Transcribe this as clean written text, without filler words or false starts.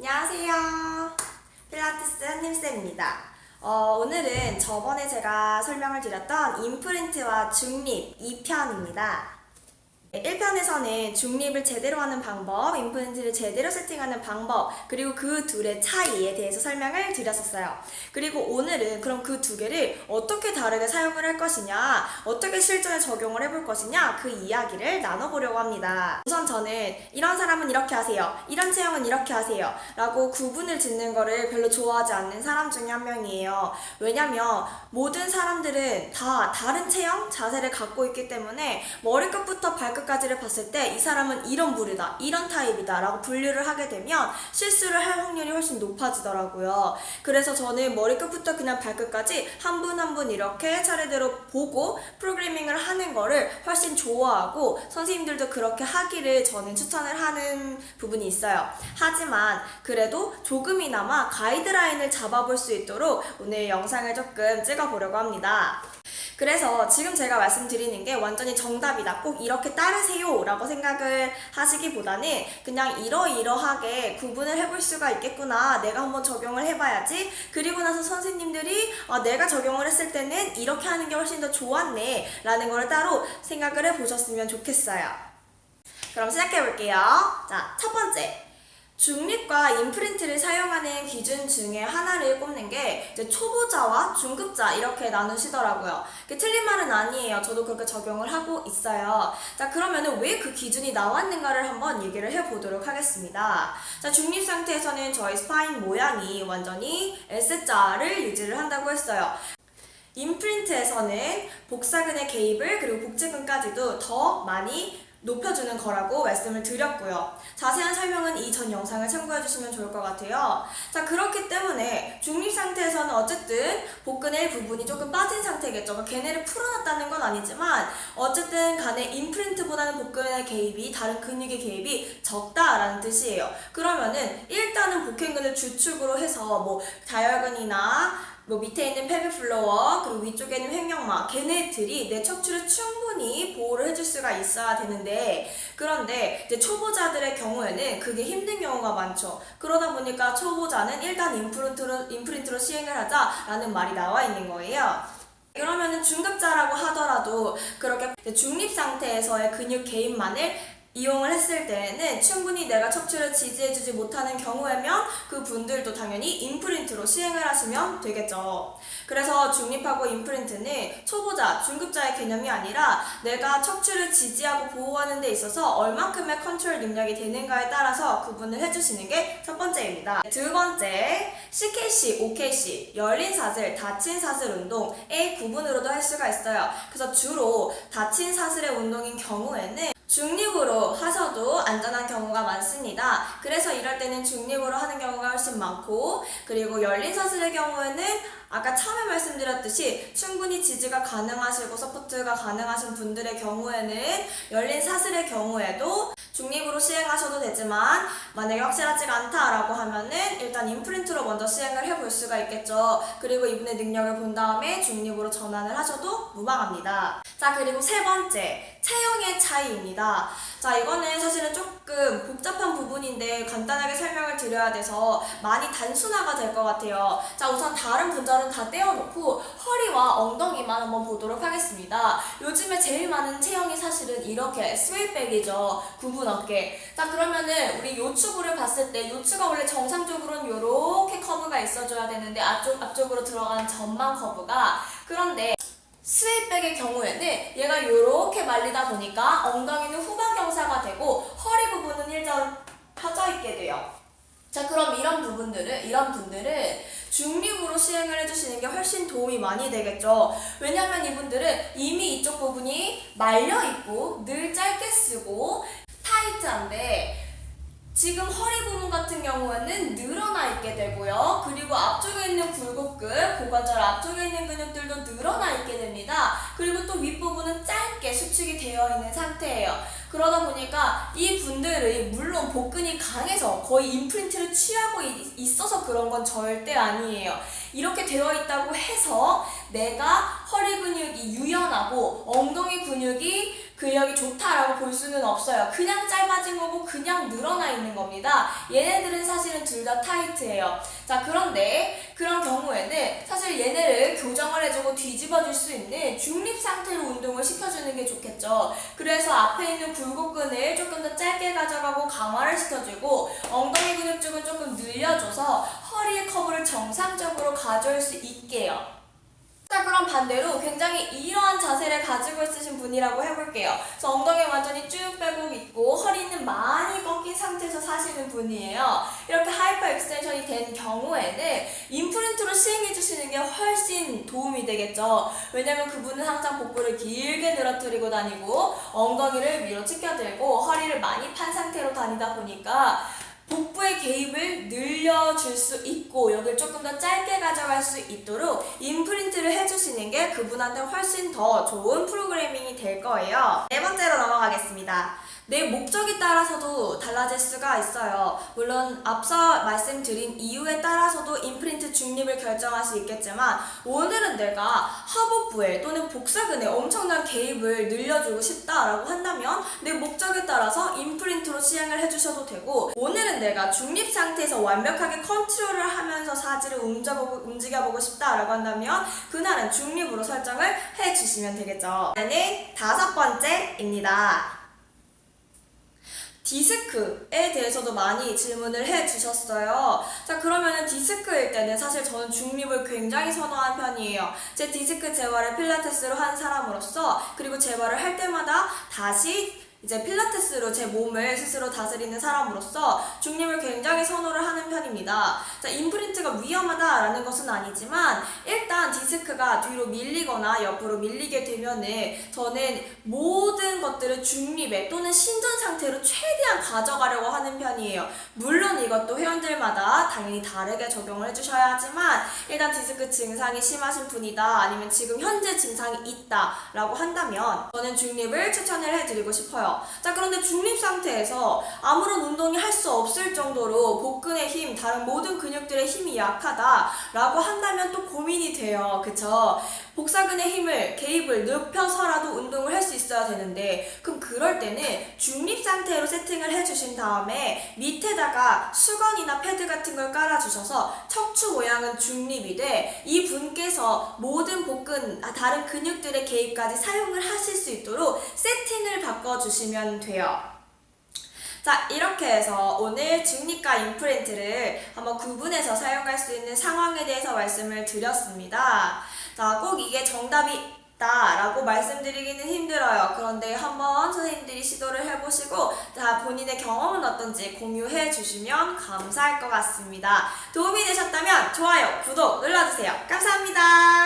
안녕하세요. 필라테스 한림쌤입니다. 오늘은 저번에 제가 설명을 드렸던 임프린트와 중립 2편입니다. 1편에서는 중립을 제대로 하는 방법, 임프린트를 제대로 세팅하는 방법, 그리고 그 둘의 차이에 대해서 설명을 드렸었어요. 그리고 오늘은 그럼 그 두 개를 어떻게 다르게 사용을 할 것이냐, 어떻게 실전에 적용을 해볼 것이냐, 그 이야기를 나눠보려고 합니다. 우선 저는 이런 사람은 이렇게 하세요, 이런 체형은 이렇게 하세요 라고 구분을 짓는 거를 별로 좋아하지 않는 사람 중에 한 명이에요. 왜냐면 모든 사람들은 다 다른 체형, 자세를 갖고 있기 때문에 머리끝부터 발끝까지를 봤을 때 이 사람은 이런 부류다, 이런 타입이다 라고 분류를 하게 되면 실수를 할 확률이 훨씬 높아지더라고요. 그래서 저는 머리끝부터 그냥 발끝까지 한 분 한 분 이렇게 차례대로 보고 프로그래밍을 하는 거를 훨씬 좋아하고 선생님들도 그렇게 하기를 저는 추천을 하는 부분이 있어요. 하지만 그래도 조금이나마 가이드라인을 잡아볼 수 있도록 오늘 영상을 조금 찍어보려고 합니다. 그래서 지금 제가 말씀드리는 게 완전히 정답이다, 꼭 이렇게 따르세요 라고 생각을 하시기보다는 그냥 이러이러하게 구분을 해볼 수가 있겠구나, 내가 한번 적용을 해봐야지, 그리고 나서 선생님들이 내가 적용을 했을 때는 이렇게 하는 게 훨씬 더 좋았네 라는 걸 따로 생각을 해보셨으면 좋겠어요. 그럼 시작해볼게요. 자, 첫 번째, 중립과 임프린트를 사용하는 기준 중에 하나를 꼽는 게 이제 초보자와 중급자 이렇게 나누시더라고요. 틀린 말은 아니에요. 저도 그렇게 적용을 하고 있어요. 자, 그러면은 왜 그 기준이 나왔는가를 한번 얘기를 해보도록 하겠습니다. 자, 중립 상태에서는 저희 스파인 모양이 완전히 S자를 유지를 한다고 했어요. 임프린트에서는 복사근의 개입을 그리고 복제근까지도 더 많이 높여주는 거라고 말씀을 드렸고요. 자세한 설명은 이 전 영상을 참고해주시면 좋을 것 같아요. 자, 그렇기 때문에 중립 상태에서는 어쨌든 복근의 부분이 조금 빠진 상태겠죠. 걔네를 풀어놨다는 건 아니지만 어쨌든 간에 임프린트보다는 복근의 개입이, 다른 근육의 개입이 적다라는 뜻이에요. 그러면은 일단은 복행근을 주축으로 해서 뭐 다혈근이나 밑에 있는 펠빅플로어, 그리고 위쪽에 있는 횡격막, 걔네들이 내 척추를 충분히 보호를 해줄 수가 있어야 되는데, 그런데 이제 초보자들의 경우에는 그게 힘든 경우가 많죠. 그러다 보니까 초보자는 일단 임프린트로 시행을 하자라는 말이 나와 있는 거예요. 그러면은 중급자라고 하더라도 그렇게 중립 상태에서의 근육 개입만을 이용을 했을 때에는 충분히 내가 척추를 지지해주지 못하는 경우에면 그 분들도 당연히 임프린트로 시행을 하시면 되겠죠. 그래서 중립하고 임프린트는 초보자, 중급자의 개념이 아니라 내가 척추를 지지하고 보호하는 데 있어서 얼만큼의 컨트롤 능력이 되는가에 따라서 구분을 해주시는 게 첫 번째입니다. 두 번째, CKC, OKC, 열린 사슬, 닫힌 사슬 운동의 구분으로도 할 수가 있어요. 그래서 주로 닫힌 사슬의 운동인 경우에는 중립으로 하셔도 안전한 경우가 많습니다. 그래서 이럴 때는 중립으로 하는 경우가 훨씬 많고, 그리고 열린 사슬의 경우에는 아까 처음에 말씀드렸듯이 충분히 지지가 가능하시고 서포트가 가능하신 분들의 경우에는 열린 사슬의 경우에도 중립으로 시행하셔도 되지만 만약에 확실하지가 않다라고 하면은 일단 임프린트로 먼저 시행을 해볼 수가 있겠죠. 그리고 이분의 능력을 본 다음에 중립으로 전환을 하셔도 무방합니다. 자, 그리고 세 번째, 체형의 차이입니다. 자, 이거는 사실은 조금 복잡한 부분인데 간단하게 설명을 드려야 돼서 많이 단순화가 될 것 같아요. 자, 우선 다른 분절은 다 떼어놓고 허리와 엉덩이만 한번 보도록 하겠습니다. 요즘에 제일 많은 체형이 사실은 이렇게 스웨이백이죠. 구분 어깨. 자, 그러면은 우리 요추부를 봤을 때 요추가 원래 정상적으로는 이렇게 커브가 있어줘야 되는데 앞쪽으로 들어간 전방 커브가, 그런데 스웨이백의 경우에는 얘가 이렇게 말리다 보니까 엉덩이는 후방 경사가 되고 허리 부분은 일단 펴져 있게 돼요. 자, 그럼 이런 분들은 중립으로 시행을 해주시는 게 훨씬 도움이 많이 되겠죠. 왜냐면 이분들은 이미 이쪽 부분이 말려있고 늘 짧게 쓰고 타이트한데 지금 허리 부분 같은 경우에는 늘어나 있게 되고요. 그리고 앞쪽에 있는 굴곡근, 고관절 앞쪽에 있는 근육들도 늘어나 있게 됩니다. 그리고 또 윗부분은 짧게 수축이 되어 있는 상태예요. 그러다 보니까 이 분들이 물론 복근이 강해서 거의 임프린트를 취하고 있어서 그런 건 절대 아니에요. 이렇게 되어 있다고 해서 내가 허리 근육이 유연하고 엉덩이 근육이 근력이 좋다라고 볼 수는 없어요. 그냥 짧아진 거고 그냥 늘어나 있는 겁니다. 얘네들은 사실은 둘 다 타이트해요. 자, 그런데 그런 경우에는 사실 얘네를 교정을 해주고 뒤집어줄 수 있는 중립 상태로 운동을 시켜주는 게 좋겠죠. 그래서 앞에 있는 굴곡근을 조금 더 짧게 가져가고 강화를 시켜주고 엉덩이 근육 쪽은 조금 늘려줘서 허리의 커브를 정상적으로 가져올 수 있게요. 자, 그럼 반대로 굉장히 이러한 자세를 가지고 있으신 분이라고 해볼게요. 그래서 엉덩이 완전히 쭉 빼고 있고 허리는 많이 꺾인 상태에서 사시는 분이에요. 이렇게 하이퍼 익스텐션이 된 경우에는 임프린트로 시행해주시는 게 훨씬 도움이 되겠죠. 왜냐면 그분은 항상 복부를 길게 늘어뜨리고 다니고 엉덩이를 위로 치켜들고 허리를 많이 판 상태로 다니다 보니까 복부의 개입을 늘려줄 수 있고 여기를 조금 더 짧게 가져갈 수 있도록 임프린트를 해주시는 게 그분한테 훨씬 더 좋은 프로그래밍이 될 거예요. 네 번째로 넘어가겠습니다. 내 목적에 따라서도 달라질 수가 있어요. 물론 앞서 말씀드린 이유에 따라서도 임프린트 중립을 결정할 수 있겠지만 오늘은 내가 하복부에 또는 복사근에 엄청난 개입을 늘려주고 싶다라고 한다면 내 목적에 따라서 임프린트로 시행을 해주셔도 되고 오늘은 내가 중립 상태에서 완벽하게 컨트롤을 하면서 사지를 움직여보고 싶다라고 한다면 그날은 중립으로 설정을 해주시면 되겠죠. 이제는 다섯 번째입니다. 디스크에 대해서도 많이 질문을 해주셨어요. 자, 그러면은 디스크일 때는 사실 저는 중립을 굉장히 선호한 편이에요. 제 디스크 재활을 필라테스로 한 사람으로서 그리고 재활을 할 때마다 다시 이제 필라테스로 제 몸을 스스로 다스리는 사람으로서 중립을 굉장히 선호를 하는 편입니다. 자, 임프린트가 위험하다라는 것은 아니지만 일단 디스크가 뒤로 밀리거나 옆으로 밀리게 되면은 저는 모든 것들을 중립에 또는 신전 상태로 최대한 가져가려고 하는 편이에요. 물론 이것도 회원들마다 당연히 다르게 적용을 해주셔야 하지만 일단 디스크 증상이 심하신 분이다 아니면 지금 현재 증상이 있다라고 한다면 저는 중립을 추천을 해드리고 싶어요. 자, 그런데 중립 상태에서 아무런 운동이 할 수 없을 정도로 복근의 힘, 다른 모든 근육들의 힘이 약하다라고 한다면 또 고민이 돼요. 그쵸? 복사근의 힘을, 개입을 높여서라도 운동을 할 수 있어야 되는데 그럼 그럴 때는 중립 상태로 세팅을 해주신 다음에 밑에다가 수건이나 패드 같은 걸 깔아주셔서 척추 모양은 중립이 돼 이 분께서 모든 복근, 다른 근육들의 개입까지 사용을 하실 수 있도록 세팅을 바꿔주시면 돼요. 자, 이렇게 해서 오늘 중립과 임프린트를 한번 구분해서 사용할 수 있는 상황에 대해서 말씀을 드렸습니다. 자, 꼭 이게 정답이 라고 말씀드리기는 힘들어요. 그런데 한번 선생님들이 시도를 해보시고 자, 본인의 경험은 어떤지 공유해 주시면 감사할 것 같습니다. 도움이 되셨다면 좋아요, 구독 눌러주세요. 감사합니다.